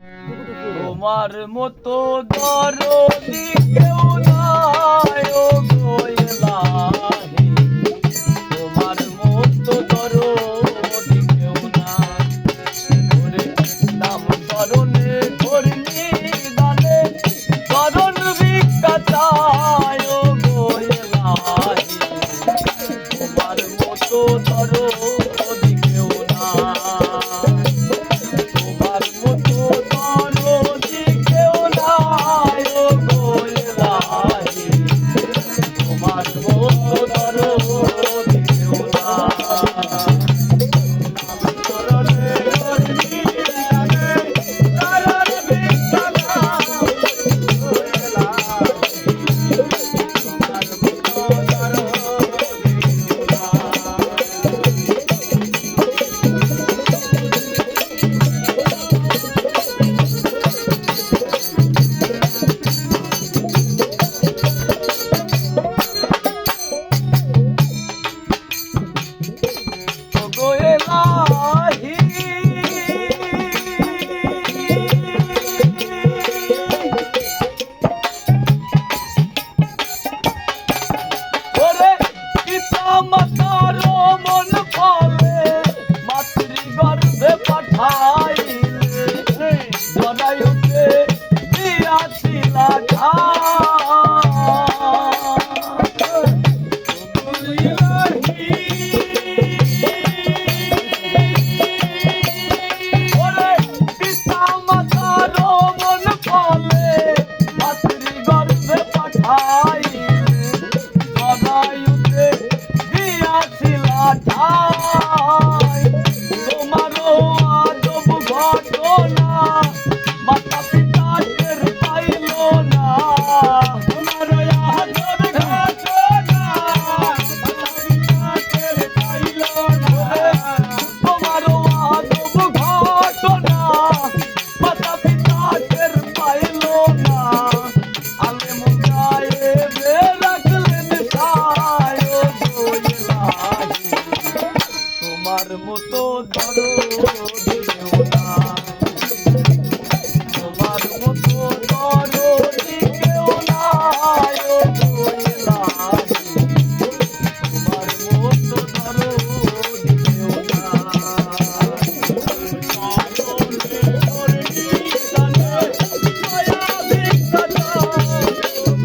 তোমার মতো দরদি কেউ নাই ও গো এলাহি, তোমার মতো দরদি কেউ নাই। ওরে নাম করণে করনি দানে করণ ভিক্ষা চায় ও গো এলাহি, তোমার মতো দরদি কেউ নাই। তোমার মতো দরদি কেউ নাই ও গো এলাহি, তোমার মতো দরদি কেউ নাই। করণে করনি দানে করণ ভিক্ষা চায় ও গো এলাহি, তোমার মতো দরদি কেউ নাই। ওগো এলাহি, ওরে পিতা মাতার মন ফলে মাতৃগর্ভে পাঠাইলে, জরায়ুতে দিয়াছিলা ওরে পিতা মাতার মন ফলে মাতৃগর্ভে পাঠাইলে, জরায়ুতে দিয়াছিলা ঠাই। তোমারও আজব ঘটনা মাতা পিতা টের পাইল না, তোমারও আজব ঘটনা মাতা পিতা টের পাইল না, তোমারও আজব ঘটনা মাতা পিতা টের পাইল না। আলেম গায়েবে রাখলেন সায় ও গো এলাহি, তোমার মতো দরদি কেউ নাই। তোমার মতো দরদি কেউ নাই ও গো এলাহি, তোমার মতো দরদি কেউ নাই। করণে করনি দানে মায়া ভিক্ষা চায় ও গো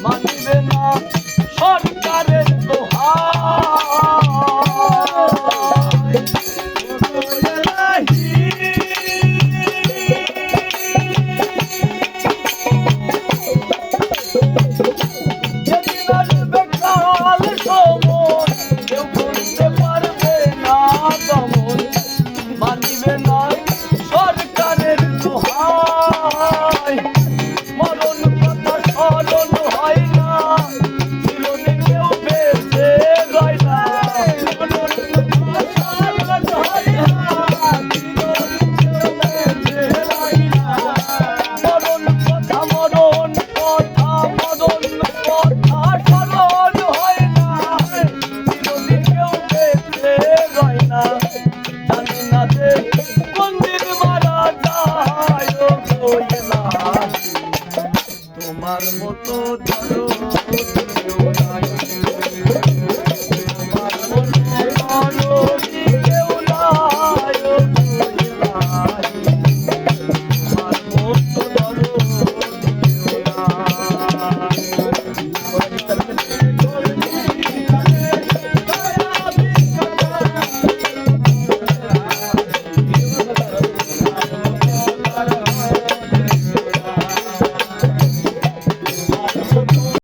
মানিবে না সরকারের দোহাই, ওগো এলাহি, যেদিন আসবে কাল সময় কেউ করতে পারবে না দমন, মানিবে না সরকারের দোহাই। মরণ কথা স্মরণ হয় না, চিরদিন কেউ বেঁচে রয় না, মরণ কথা স্মরণ হয় না, চিরদিন কেউ বেঁচে রয় না। মরণ কথা স্মরণ হয় না, চিরদিন কেউ বেঁচে রয় না। জানি না যে কোন দিন মারা যায় ও গো এলাহি, তোমার মতো দরদি কেউ নাই। তোমার মতো দরদি কেউ নাই ও গো এলাহি, তোমার মতো দরদি কেউ নাই।